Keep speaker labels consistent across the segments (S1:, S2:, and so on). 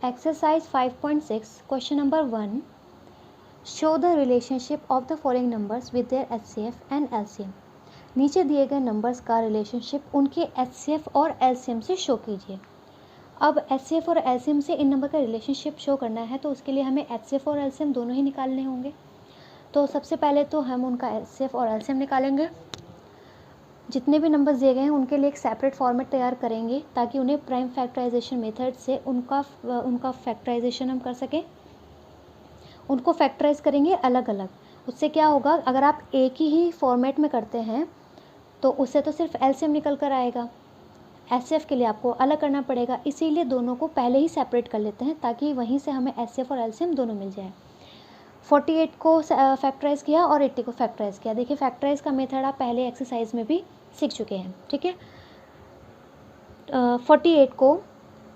S1: Exercise 5.6 question number 1, show the relationship of the following numbers with their HCF and LCM. नीचे दिए गए numbers का relationship उनके HCF और एलसीएम से शो कीजिए। अब एचसीएफ और एलसीएम से इन नंबर का रिलेशनशिप शो करना है तो उसके लिए हमें एचसीएफ और एलसीएम दोनों ही निकालने होंगे। तो सबसे पहले तो हम उनका एचसीएफ और एलसीएम निकालेंगे। जितने भी नंबर्स दिए गए हैं उनके लिए एक सेपरेट फॉर्मेट तैयार करेंगे ताकि उन्हें प्राइम फैक्टराइजेशन मेथड से उनका फैक्टराइजेशन हम कर सकें। उनको फैक्टराइज करेंगे अलग अलग। उससे क्या होगा, अगर आप एक ही फॉर्मेट में करते हैं तो उससे तो सिर्फ एलसीएम निकल कर आएगा, एचसीएफ के लिए आपको अलग करना पड़ेगा। इसीलिए दोनों को पहले ही सेपरेट कर लेते हैं ताकि वहीं से हमें एचसीएफ और एलसीएम दोनों मिल जाए। 48 को फैक्टराइज किया और 80 को फैक्टराइज किया। देखिए फैक्टराइज का मेथड आप पहले एक्सरसाइज में भी सीख चुके हैं, ठीक है। 48 को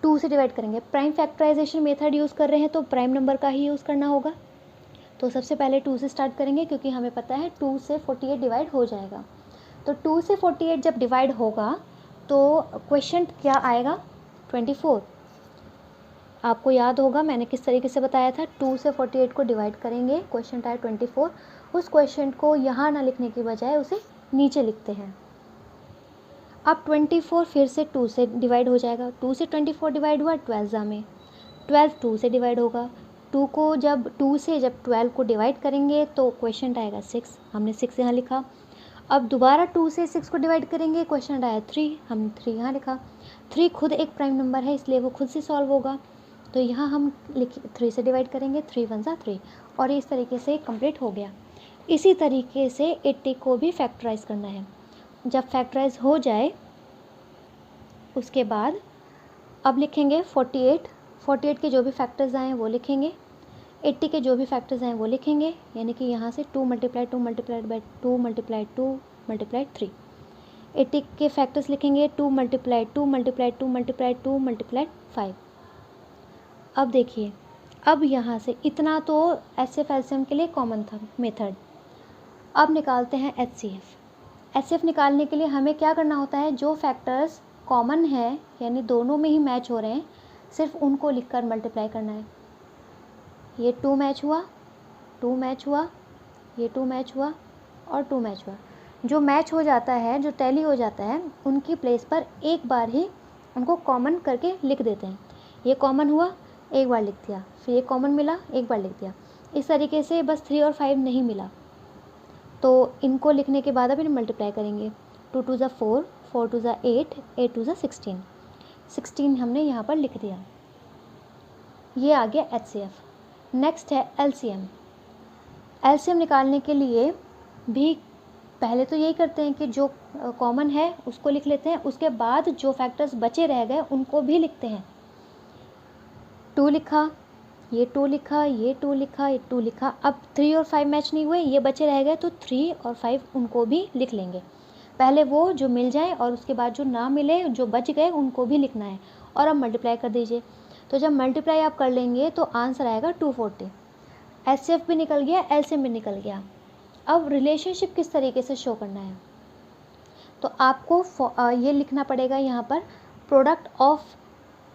S1: 2 से डिवाइड करेंगे। प्राइम फैक्टराइजेशन मेथड यूज़ कर रहे हैं तो प्राइम नंबर का ही यूज़ करना होगा। तो सबसे पहले 2 से स्टार्ट करेंगे क्योंकि हमें पता है 2 से 48 डिवाइड हो जाएगा। तो 2 से 48 जब डिवाइड होगा तो क्वेश्चन क्या आएगा, 24। आपको याद होगा मैंने किस तरीके से बताया था, 2 से 48 को डिवाइड करेंगे, क्वेश्चन आया 24। उस क्वेश्चन को यहाँ ना लिखने की बजाय उसे नीचे लिखते हैं। अब 24 फिर से 2 से डिवाइड हो जाएगा। 2 से 24 डिवाइड हुआ 12 में, 12 2 से डिवाइड होगा। 2 से जब 12 को डिवाइड करेंगे तो क्वेश्चन आएगा 6, हमने 6 यहाँ लिखा। अब दोबारा 2 से 6 को डिवाइड करेंगे, क्वेश्चन आया 3, हमने 3 यहाँ लिखा। 3 खुद एक प्राइम नंबर है इसलिए वो खुद से सॉल्व होगा। तो यहाँ हम 3 से डिवाइड करेंगे, 3 1 जा 3, और इस तरीके से कंप्लीट हो गया। इसी तरीके से 80 को भी फैक्टराइज करना है। जब फैक्टराइज हो जाए उसके बाद अब लिखेंगे 48 के जो भी फैक्टर्स आए वो लिखेंगे, 80 के जो भी फैक्टर्स आए वो लिखेंगे। यानी कि यहाँ से 2 × 2 × 2 × 2 × 3। 80 के फैक्टर्स लिखेंगे 2 × 2 × 2 × 2 × 5। अब देखिए, अब यहाँ से इतना तो एचसीएफ एलसीएम के लिए कॉमन था मेथड। अब निकालते हैं एचसीएफ। एचसीएफ निकालने के लिए हमें क्या करना होता है, जो फैक्टर्स कॉमन है यानी दोनों में ही मैच हो रहे हैं सिर्फ उनको लिखकर मल्टीप्लाई करना है। ये 2 मैच हुआ, 2 मैच हुआ, ये 2 मैच हुआ और 2 मैच हुआ। जो मैच हो जाता है, जो टैली हो जाता है, उनकी प्लेस पर एक बार ही उनको कॉमन करके लिख देते हैं। ये कॉमन हुआ, एक बार लिख दिया, फिर ये कॉमन मिला, एक बार लिख दिया। इस तरीके से बस 3 और 5 नहीं मिला तो इनको लिखने के बाद अब इन्हें मल्टीप्लाई करेंगे। 2 2 ज़ा 4, 4 2 ज़ा 8, 8 2 ज़ा 16, 16 हमने यहाँ पर लिख दिया। ये आ गया एचसीएफ। नेक्स्ट है एलसीएम। एलसीएम निकालने के लिए भी पहले तो यही करते हैं कि जो कॉमन है उसको लिख लेते हैं, उसके बाद जो फैक्टर्स बचे रह गए उनको भी लिखते हैं। 2 लिखा, ये 2 लिखा, ये 2 लिखा, ये 2 लिखा। अब 3 और 5 मैच नहीं हुए, ये बचे रह गए तो 3 और 5 उनको भी लिख लेंगे। पहले वो जो मिल जाए और उसके बाद जो ना मिले, जो बच गए, उनको भी लिखना है। और अब मल्टीप्लाई कर दीजिए। तो जब मल्टीप्लाई आप कर लेंगे तो आंसर आएगा 240। एचसीएफ भी निकल गया, एलसीएम भी निकल गया। अब रिलेशनशिप किस तरीके से शो करना है, तो आपको ये लिखना पड़ेगा यहाँ पर, product of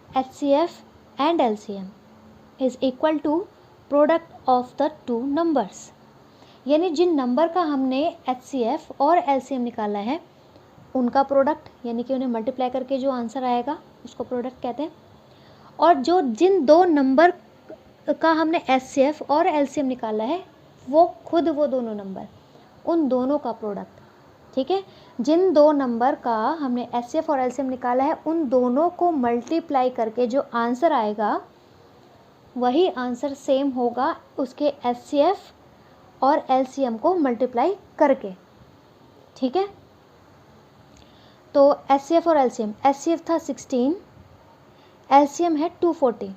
S1: HCF and LCM is equal to product of the 2 numbers. यानी जिन नंबर का हमने एचसीएफ और एलसीएम निकाला है उनका प्रोडक्ट, यानी कि उन्हें मल्टीप्लाई करके जो आंसर आएगा उसको प्रोडक्ट कहते हैं। और जो जिन 2 नंबर का हमने एचसीएफ और एलसीएम निकाला है वो दोनों नंबर, उन दोनों का प्रोडक्ट, ठीक है। जिन 2 नंबर का हमने एचसीएफ और एलसीएम निकाला है उन दोनों को मल्टीप्लाई करके जो आंसर आएगा वही आंसर सेम होगा उसके एचसीएफ और एलसीएम को मल्टीप्लाई करके, ठीक है। तो एचसीएफ और एलसीएम, एचसीएफ था 16, एलसीएम है 240,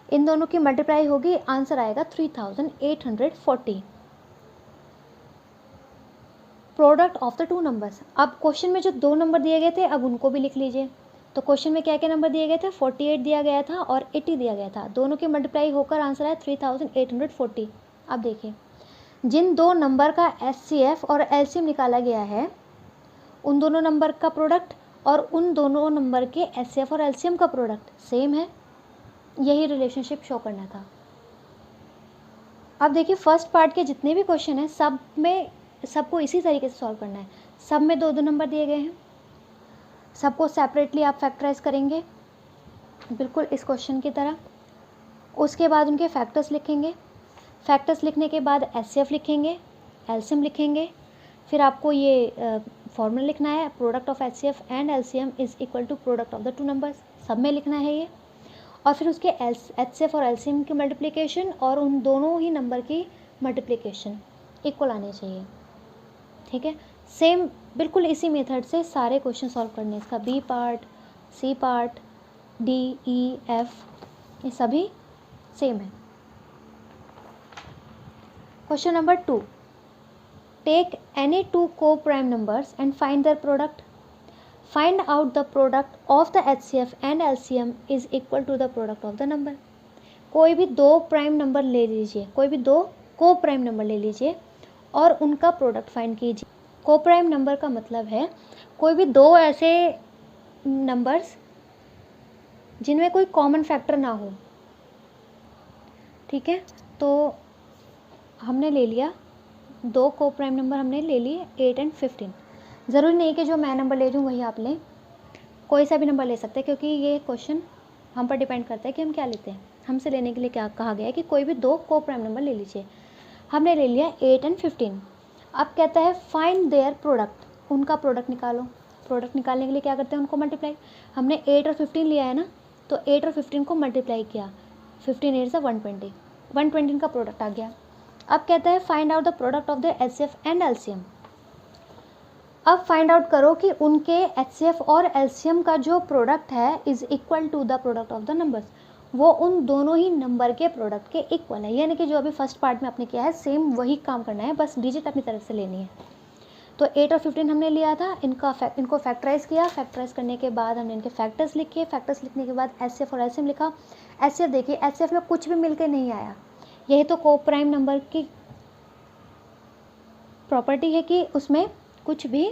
S1: इन दोनों की मल्टीप्लाई होगी, आंसर आएगा 3840। Product of the 2 numbers. अब क्वेश्चन में जो 2 नंबर दिए गए थे अब उनको भी लिख लीजिए। तो क्वेश्चन में क्या क्या नंबर दिए गए थे, 48 दिया गया था और 80 दिया गया था, दोनों की मल्टीप्लाई होकर आंसर आया 3840। अब देखिए, जिन 2 नंबर का एचसीएफ और एलसीएम निकाला गया है उन दोनों नंबर का प्रोडक्ट और उन दोनों नंबर के एचसीएफ और एलसीएम का प्रोडक्ट सेम है, यही रिलेशनशिप शो करना था। अब देखिए फर्स्ट पार्ट के जितने भी क्वेश्चन हैं सब में सबको इसी तरीके से सॉल्व करना है। सब में 2-2 नंबर दिए गए हैं, सबको सेपरेटली आप फैक्टराइज करेंगे बिल्कुल इस क्वेश्चन की तरह। उसके बाद उनके फैक्टर्स लिखेंगे, फैक्टर्स लिखने के बाद एचसीएफ लिखेंगे, एलसीएम लिखेंगे, फिर आपको ये फॉर्मूला लिखना है, product of HCF and LCM is equal to product of the two numbers, सब में लिखना है ये। और फिर उसके एचसीएफ और एलसीएम की मल्टीप्लिकेशन और उन दोनों ही नंबर की मल्टीप्लिकेशन इक्वल आनी चाहिए। ठीक है, सेम बिल्कुल इसी मेथड से सारे क्वेश्चन सॉल्व करने हैं। इसका B part, C part, D, E, F ये सभी सेम है। Question number 2, take any two को prime numbers and find their product, find out the product of the HCF and LCM is equal to the product of the number. कोई भी 2 prime number ले लीजिए, कोई भी 2 को prime number ले लीजिए और उनका प्रोडक्ट फाइंड कीजिए। को प्राइम नंबर का मतलब है कोई भी 2 ऐसे नंबर्स जिनमें कोई कॉमन फैक्टर ना हो। ठीक है, तो हमने ले लिया 2 को प्राइम नंबर, हमने ले लिए 8 और 15। ज़रूरी नहीं कि जो मैं नंबर ले रही हूँ वही आप लें, कोई सा भी नंबर ले सकते हैं, क्योंकि ये क्वेश्चन हम पर डिपेंड करता है कि हम क्या लेते हैं। हमसे लेने के लिए क्या कहा गया है कि कोई भी 2 को प्राइम नंबर ले लीजिए। हमने ले लिया 8 और 15। अब कहता है फाइंड देयर प्रोडक्ट, उनका प्रोडक्ट निकालो। प्रोडक्ट निकालने के लिए क्या करते हैं, उनको मल्टीप्लाई। हमने 8 और 15 लिया है ना, तो 8 और 15 को मल्टीप्लाई किया, 15 8 से 120, 120 का प्रोडक्ट आ गया। अब कहता है find out the product of the HCF and LCM. अब फाइंड आउट करो कि उनके एचसीएफ और एलसीएम का जो प्रोडक्ट है is equal to the product of the numbers, वो उन दोनों ही नंबर के प्रोडक्ट के इक्वल है। यानी कि जो अभी फर्स्ट पार्ट में आपने किया है सेम वही काम करना है, बस डिजिट अपनी तरफ से लेनी है। तो 8 और 15 हमने लिया था, इनको फैक्टराइज किया, फैक्टराइज करने के बाद हमने इनके फैक्टर्स लिखे, फैक्टर्स लिखने के बाद एचसीएफ और एलसीएम लिखा। एचसीएफ देखिए, एचसीएफ में कुछ भी मिलकर नहीं आया, यही तो को प्राइम नंबर की प्रॉपर्टी है कि उसमें कुछ भी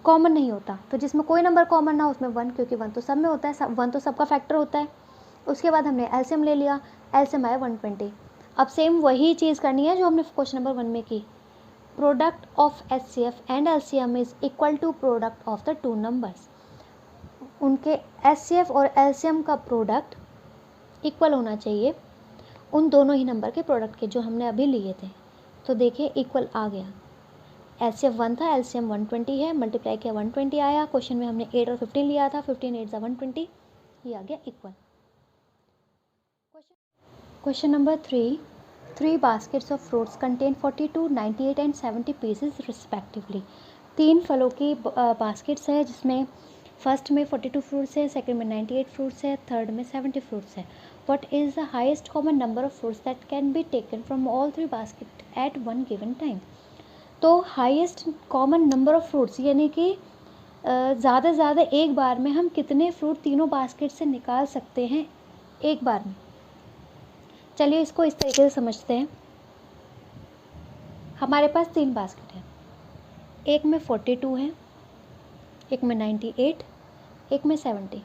S1: कॉमन नहीं होता। तो जिसमें कोई नंबर कॉमन ना हो उसमें 1, क्योंकि 1 तो सब में होता है, 1 तो सबका फैक्टर होता है। उसके बाद हमने एलसीएम ले लिया, एलसीएम आया 120। अब सेम वही चीज़ करनी है जो हमने क्वेश्चन नंबर 1 में की, product of HCF and LCM is equal to product of the two numbers. उनके एचसीएफ और एलसीएम का प्रोडक्ट इक्वल होना चाहिए उन दोनों ही नंबर के प्रोडक्ट के जो हमने अभी लिए थे। तो देखिए इक्वल आ गया, एचसीएफ 1 था, एलसीएम 120 है, मल्टीप्लाई किया 120 आया। क्वेश्चन में हमने 8 और 15 लिया था, 15 8 120, ये आ गया equal. Question number 3, 3 baskets of fruits contain 42, 98 and 70 pieces respectively. 3 फलों की बास्केट्स है जिसमें फर्स्ट में 42 फ्रूट्स है, सेकंड में 98 फ्रूट्स है, थर्ड में 70 फ्रूट्स है। What is the highest common number of fruits that can be taken from all 3 basket at one given time. तो highest common number of fruits यानी कि ज़्यादा से ज़्यादा एक बार में हम कितने फ्रूट तीनों बास्केट से निकाल सकते हैं एक बार में। चलिए इसको इस तरीके से समझते हैं। हमारे पास 3 बास्केट हैं, एक में 42 है, एक में 98, एक में 70।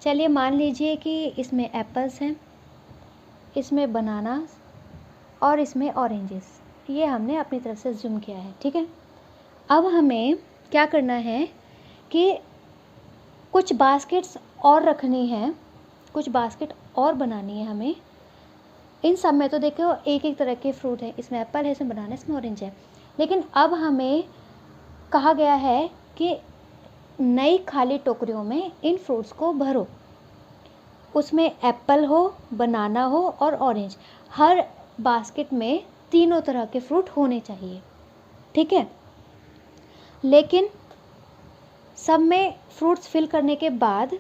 S1: चलिए मान लीजिए कि इसमें एप्पल्स हैं, इसमें बनानास और इसमें ऑरेंजेस, ये हमने अपनी तरफ से जूम किया है। ठीक है, अब हमें क्या करना है कि कुछ बास्केट्स और रखनी है, कुछ बास्केट और बनानी है हमें। इन सब में तो देखो एक एक तरह के फ्रूट है, इसमें एप्पल है, इसमें बनाना है, इसमें ऑरेंज है। लेकिन अब हमें कहा गया है कि नई खाली टोकरियों में इन फ्रूट्स को भरो, उसमें एप्पल हो, बनाना हो और ऑरेंज। हर बास्केट में तीनों तरह के फ्रूट होने चाहिए। ठीक है, लेकिन सब में फ्रूट्स फिल करने के बाद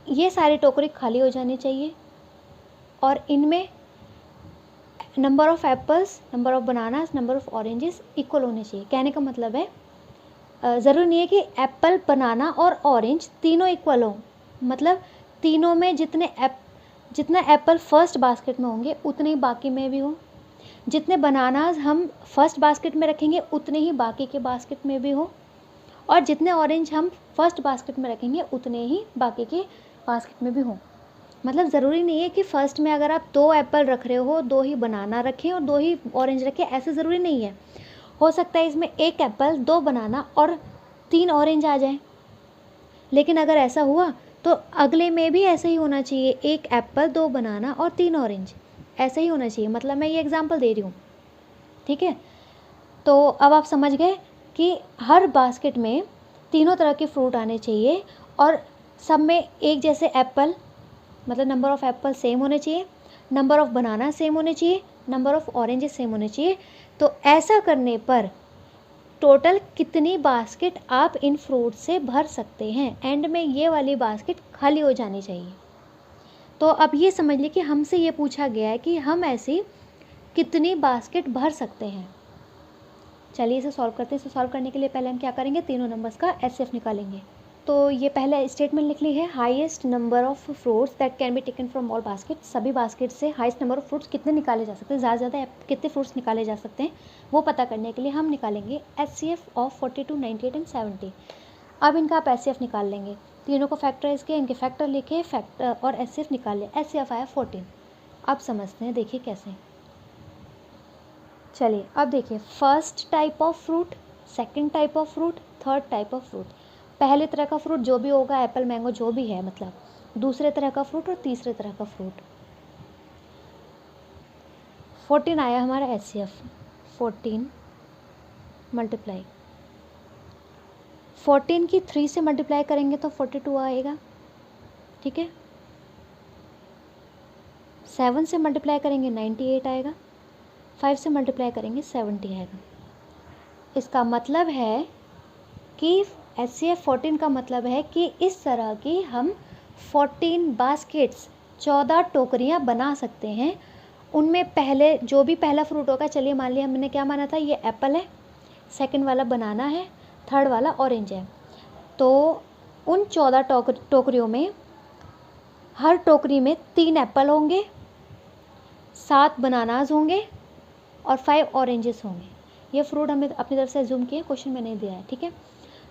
S1: ये सारी टोकरी खाली हो जानी चाहिए और इनमें number of apples, number of bananas, number of oranges equal होने चाहिए। कहने का मतलब है ज़रूरी नहीं है कि एप्पल, बनाना और ऑरेंज तीनों इक्वल हो, मतलब तीनों में जितना एप्पल फर्स्ट बास्केट में होंगे उतने ही बाकी में भी हो, जितने बनानास हम फर्स्ट बास्केट में रखेंगे उतने ही बाकी के बास्केट में भी हो, और जितने ऑरेंज हम फर्स्ट बास्केट में रखेंगे उतने ही बाकी के बास्केट में भी हो। मतलब ज़रूरी नहीं है कि फ़र्स्ट में अगर आप 2 एप्पल रख रहे हो, 2 ही बनाना रखें और 2 ही ऑरेंज रखें, ऐसे ज़रूरी नहीं है। हो सकता है इसमें 1 एप्पल, 2 बनाना और 3 ऑरेंज आ जाए। लेकिन अगर ऐसा हुआ तो अगले में भी ऐसा ही होना चाहिए, 1 एप्पल, 2 बनाना और 3 ऑरेंज, ऐसा ही होना चाहिए। मतलब मैं ये एग्जांपल दे रही हूँ, ठीक है। तो अब आप समझ गए कि हर बास्केट में तीनों तरह के फ्रूट आने चाहिए और सब में एक जैसे एप्पल, मतलब नंबर ऑफ़ एप्पल सेम होने चाहिए, नंबर ऑफ़ बनाना सेम होने चाहिए, नंबर ऑफ़ ऑरेंजेस सेम होने चाहिए। तो ऐसा करने पर टोटल कितनी बास्केट आप इन फ्रूट से भर सकते हैं, एंड में ये वाली बास्केट खाली हो जानी चाहिए। तो अब ये समझ लीजिए कि हमसे ये पूछा गया है कि हम ऐसी कितनी बास्केट भर सकते हैं। चलिए इसे सॉल्व करते हैं। इसे सॉल्व करने के लिए पहले हम क्या करेंगे, तीनों नंबर्स का एचसीएफ निकालेंगे। तो ये पहले स्टेटमेंट लिख ली है, highest number of fruits that can be taken from all basket. सभी बास्केट से हाईएस्ट नंबर ऑफ फ्रूट्स कितने निकाले जा सकते हैं, ज़्यादा से ज़्यादा कितने फ्रूट्स निकाले जा सकते हैं, वो पता करने के लिए हम निकालेंगे एचसीएफ ऑफ 42, 98 एंड 70। अब इनका आप एचसीएफ निकाल लेंगे, तीनों को फैक्टराइज किए, इनके फैक्टर लिखे, फैक्टर और एचसीएफ निकाल लिया। एचसीएफ आया 14। अब समझते हैं, देखिए कैसे। चलिए अब देखिए, first type of fruit, second type of fruit, third type of fruit. पहले तरह का फ्रूट जो भी होगा, एप्पल, मैंगो जो भी है, मतलब दूसरे तरह का फ्रूट और तीसरे तरह का फ्रूट। 14 आया हमारा एचसीएफ। 14 मल्टीप्लाई 14 की 3 से मल्टीप्लाई करेंगे तो 42 आएगा, ठीक है। 7 से मल्टीप्लाई करेंगे 98 आएगा, 5 से मल्टीप्लाई करेंगे 70 आएगा। इसका मतलब है कि एचसीएफ 14 का मतलब है कि इस तरह की हम 14 बास्केट्स, 14 टोकरियाँ बना सकते हैं। उनमें पहले जो भी पहला फ्रूट होगा, चलिए मान लिया हमने क्या माना था, ये एप्पल है, सेकंड वाला बनाना है, थर्ड वाला ऑरेंज है। तो उन 14 टोकरियों में हर टोकरी में 3 एप्पल होंगे, 7 बनानाज होंगे और 5 ऑरेंजेस होंगे। ये फ्रूट हमने अपनी तरफ से अज्यूम किया, क्वेश्चन में नहीं दिया है, ठीक है।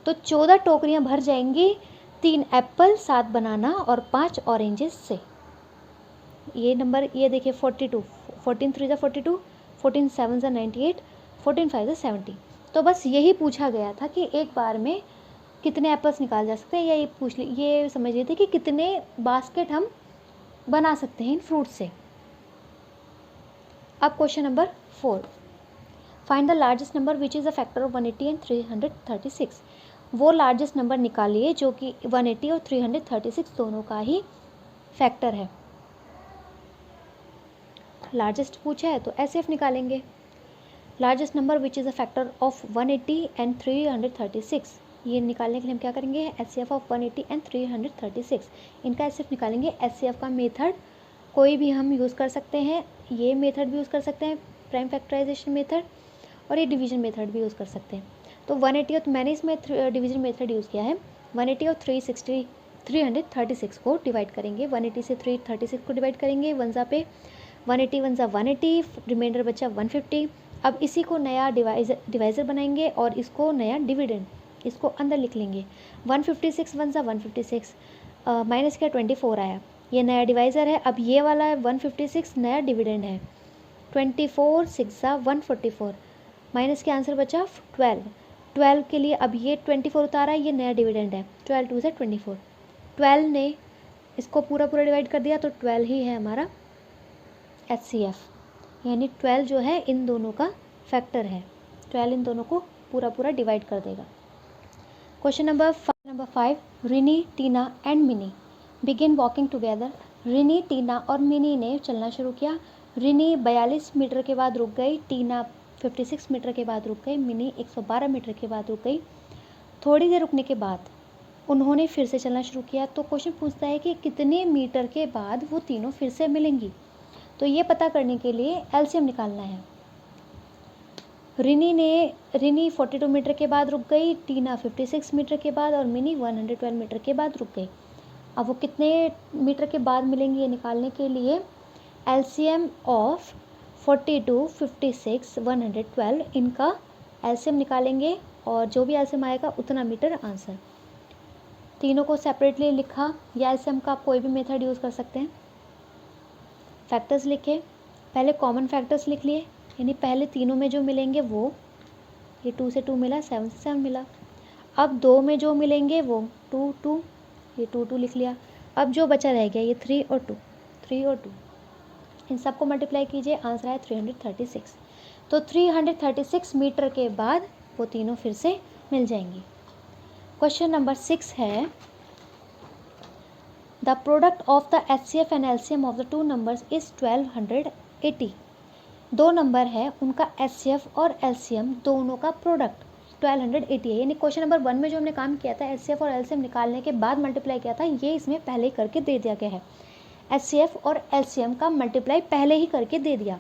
S1: तो 14 टोकरियां भर जाएंगी 3 एप्पल, 7 बनाना और 5 ऑरेंजेस से। ये नंबर, ये देखिए 42, 14 3 42, 14 7 98, 14 5 70। तो बस यही पूछा गया था कि एक बार में कितने एप्पल्स निकाल जा सकते हैं, या ये समझ लीजिए कि कितने बास्केट हम बना सकते हैं इन फ्रूट से। अब question number 4, find the largest number which is a factor of 180 and 336। वो लार्जेस्ट नंबर निकालिए जो कि 180 और 336 दोनों का ही फैक्टर है। लार्जेस्ट पूछा है तो एचसीएफ निकालेंगे। Largest number which is a factor of 180 and 336, ये निकालने के लिए हम क्या करेंगे, एचसीएफ ऑफ 180 एंड 336, इनका एचसीएफ निकालेंगे। एचसीएफ का मेथड कोई भी हम यूज़ कर सकते हैं, ये मेथड भी यूज़ कर सकते हैं, प्राइम फैक्टराइजेशन मेथड, और ये डिवीजन मेथड भी यूज़ कर सकते हैं। तो 180 और मैंने इसमें डिवीजन मेथड यूज़ किया है। 180 और 336 को डिवाइड करेंगे, 180 से 336 को डिवाइड करेंगे, 1 ज़ा पे 180 1 ज़ा 180, रिमाइंडर बचा 150। अब इसी को नया डिवाइज़र बनाएंगे और इसको नया डिविडेंड, इसको अंदर लिख लेंगे। 156 1 ज़ा 156, माइनस किया 24 आया, ये नया डिवाइज़र है। अब ये वाला 156 नया डिविडेंड है। 24 6 ज़ा 144, माइनस के आंसर बचा 12। 12 के लिए अब ये 24 उतारा है, ये नया डिविडेंड है। 12 2 से 24, 12 ने इसको पूरा डिवाइड कर दिया तो 12 ही है हमारा एचसीएफ, यानी 12 जो है इन दोनों का फैक्टर है। 12 इन दोनों को पूरा डिवाइड कर देगा। Question number 5, Rini, Tina and Mini begin walking together. Rini, Tina और मिनी ने चलना शुरू किया। रिनी 42 मीटर के बाद रुक गई, टीना 56 मीटर के बाद रुक गई, मिनी 112 मीटर के बाद रुक गई। थोड़ी देर रुकने के बाद उन्होंने फिर से चलना शुरू किया। तो क्वेश्चन पूछता है कि कितने मीटर के बाद वो तीनों फिर से मिलेंगी। तो ये पता करने के लिए एलसीएम निकालना है। रिनी 42 मीटर के बाद रुक गई, टीना 56 मीटर के बाद और मिनी 112 मीटर के बाद रुक गई। अब वो कितने मीटर के बाद मिलेंगी ये निकालने के लिए एलसीएम ऑफ 42, 56, 112 इनका एलसीएम निकालेंगे और जो भी एलसीएम आएगा उतना मीटर आंसर। तीनों को सेपरेटली लिखा, या एलसीएम का आप कोई भी मेथड यूज़ कर सकते हैं। फैक्टर्स लिखे, पहले कॉमन फैक्टर्स लिख लिए, यानी पहले तीनों में जो मिलेंगे वो, ये 2 से 2 मिला, 7 से 7 मिला। अब 2 में जो मिलेंगे वो 2 2, ये 2 2 लिख लिया। अब जो बचा रह गया ये 3 और 2, 3 और 2, इन सबको मल्टीप्लाई कीजिए, आंसर आया 336। तो 336 मीटर के बाद वो तीनों फिर से मिल जाएंगी। क्वेश्चन नंबर 6 है, the product of the HCF and LCM of the two numbers is 1280। दो नंबर है, उनका HCF और LCM दोनों का प्रोडक्ट 1280 है। यानी क्वेश्चन नंबर 1 में जो हमने काम किया था HCF और LCM निकालने के बाद मल्टीप्लाई किया था, ये इसमें पहले ही करके दे दिया गया है। HCF और LCM का मल्टीप्लाई पहले ही करके दे दिया।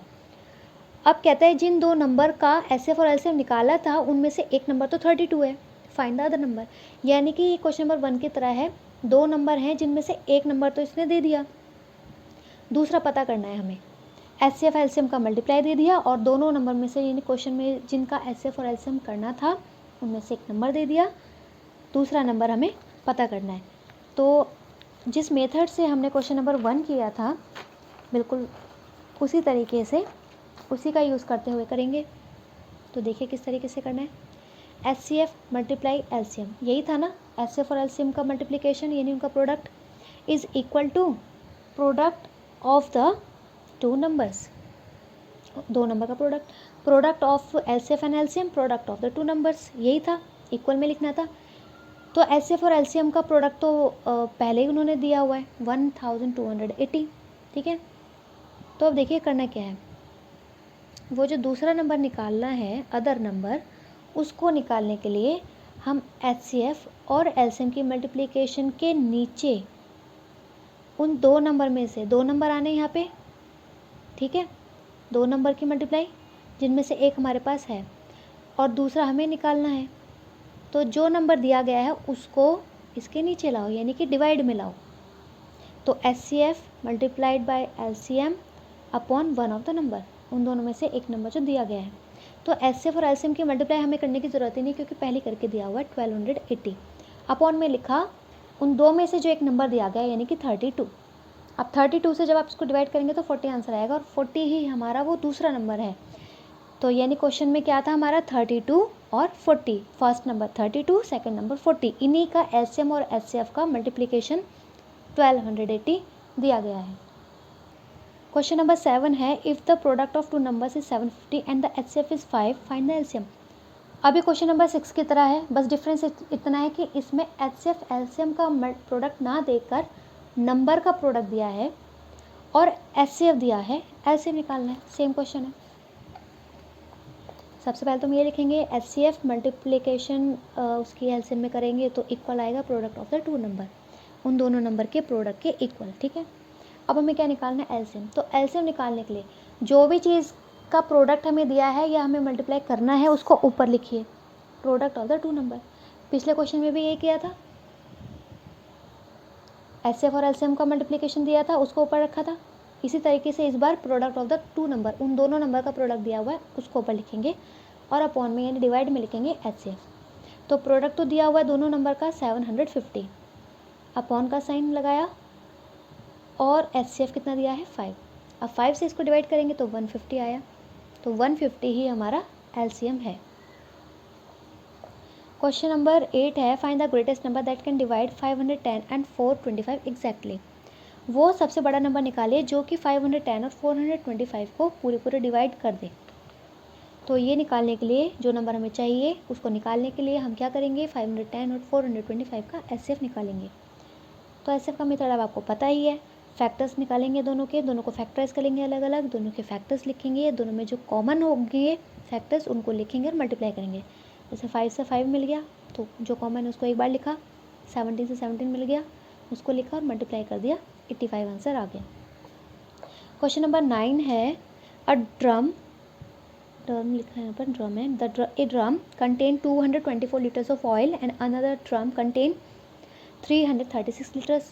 S1: अब कहता है जिन दो नंबर का HCF और LCM निकाला था उनमें से एक नंबर तो 32 है, फाइंड द अदर नंबर। यानी कि क्वेश्चन नंबर 1 की तरह है, दो नंबर हैं जिनमें से एक नंबर तो इसने दे दिया, दूसरा पता करना है हमें। HCF LCM का मल्टीप्लाई दे दिया और दोनों नंबर में से, यानी क्वेश्चन में जिनका HCF और LCM करना था उनमें से एक नंबर दे दिया, दूसरा नंबर हमें पता करना है। तो जिस मेथड से हमने क्वेश्चन नंबर 1 किया था बिल्कुल उसी तरीके से, उसी का यूज़ करते हुए करेंगे। तो देखिए किस तरीके से करना है। HCF मल्टीप्लाई LCM, यही था ना, HCF और LCM का मल्टीप्लिकेशन यानी उनका product is equal to product of the two numbers, दो नंबर का product, product of HCF and LCM product of the two numbers, यही था, इक्वल में लिखना था। तो HCF और LCM का प्रोडक्ट तो पहले ही उन्होंने दिया हुआ है 1280, ठीक है। तो अब देखिए करना क्या है, वो जो दूसरा नंबर निकालना है अदर नंबर, उसको निकालने के लिए हम HCF और LCM की मल्टीप्लिकेशन के नीचे उन दो नंबर में से, दो नंबर आने यहाँ पे, ठीक है, दो नंबर की मल्टीप्लाई जिनमें से एक हमारे पास है और दूसरा हमें निकालना है। तो जो नंबर दिया गया है उसको इसके नीचे लाओ, यानी कि डिवाइड में लाओ। तो HCF multiplied by LCM upon one of the number, उन दोनों में से एक नंबर जो दिया गया है। तो HCF और LCM की मल्टीप्लाई हमें करने की ज़रूरत ही नहीं क्योंकि पहले करके दिया हुआ है 1280। अपॉन में लिखा उन दो में से जो एक नंबर दिया गया है यानी कि 32। अब 32 से जब आप इसको डिवाइड करेंगे तो 40 आंसर आएगा और 40 ही हमारा वो दूसरा नंबर है। तो यानी क्वेश्चन में क्या था हमारा 32 और 40, फर्स्ट नंबर 32, सेकंड नंबर 40, इन्हीं का LCM और HCF का मल्टीप्लिकेशन 1280 दिया गया है। क्वेश्चन नंबर 7 है, if the product of two numbers is 750 and the HCF is 5, find the LCM। अभी क्वेश्चन नंबर 6 की तरह है, बस डिफरेंस इतना है कि इसमें HCF LCM का प्रोडक्ट ना देकर नंबर का प्रोडक्ट दिया है और HCF दिया है, LCM निकालना है। सेम क्वेश्चन है। सबसे पहले तो हम ये लिखेंगे HCF मल्टीप्लिकेशन उसकी LCM में करेंगे तो इक्वल आएगा product of the two number, उन दोनों नंबर के प्रोडक्ट के इक्वल, ठीक है। अब हमें क्या निकालना है, LCM। तो LCM निकालने के लिए जो भी चीज़ का प्रोडक्ट हमें दिया है या हमें मल्टीप्लाई करना है उसको ऊपर लिखिए, product of the two number. पिछले क्वेश्चन में भी यही किया था, HCF और LCM का मल्टीप्लिकेशन दिया था उसको ऊपर रखा था। इसी तरीके से इस बार product of the two number, उन दोनों नंबर का प्रोडक्ट दिया हुआ है उसको ऊपर लिखेंगे और अपॉन में यानी डिवाइड में लिखेंगे HCF। तो प्रोडक्ट तो दिया हुआ है दोनों नंबर का 750, अपॉन का साइन लगाया और HCF कितना दिया है 5। अब 5 से इसको डिवाइड करेंगे तो 150 आया, तो 150 ही हमारा LCM है। क्वेश्चन नंबर 8 है, find the greatest number that can divide 510 and 425 exactly. वो सबसे बड़ा नंबर निकालिए जो कि 510 और 425 को पूरे डिवाइड कर दे। तो ये निकालने के लिए जो नंबर हमें चाहिए उसको निकालने के लिए हम क्या करेंगे, 510 और 425 का HCF निकालेंगे। तो HCF का मेथड अब आपको पता ही है, फैक्टर्स निकालेंगे दोनों के, दोनों को फैक्टराइज करेंगे अलग अलग, दोनों के फैक्टर्स लिखेंगे, दोनों में जो कॉमन होंगे फैक्टर्स उनको लिखेंगे और मल्टीप्लाई करेंगे। जैसे 5 से 5 मिल गया तो जो कॉमन है उसको एक बार लिखा, 17 से 17 मिल गया उसको लिखा और मल्टीप्लाई कर दिया, 85 आंसर आ गया। क्वेश्चन नंबर 9 है, अ ड्रम लिखा है यहाँ पर, ड्रम है, a drum contain 224 litres of oil and another drum contain 336 litres.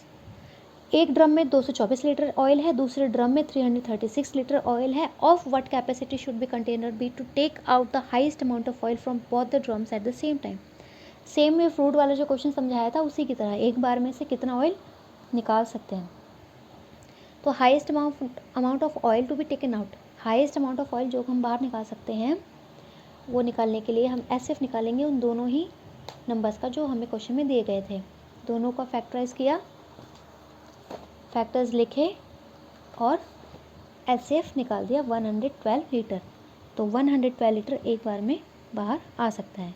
S1: एक ड्रम में 224 लीटर ऑयल है, दूसरे ड्रम में 336 लीटर ऑयल है। Of what capacity should be container be to take out the highest amount of oil from both the drums at the same time. Same में fruit वाला जो question समझाया था उसी की तरह एक बार में से कितना ऑयल निकाल सकते हैं। तो highest amount of oil to be taken out, highest amount of oil जो हम बाहर निकाल सकते हैं वो निकालने के लिए हम SF निकालेंगे उन दोनों ही नंबर्स का जो हमें क्वेश्चन में दिए गए थे। दोनों का फैक्टराइज किया, फैक्टर्स लिखे और SF निकाल दिया 112 लीटर। तो 112 लीटर एक बार में बाहर आ सकता है।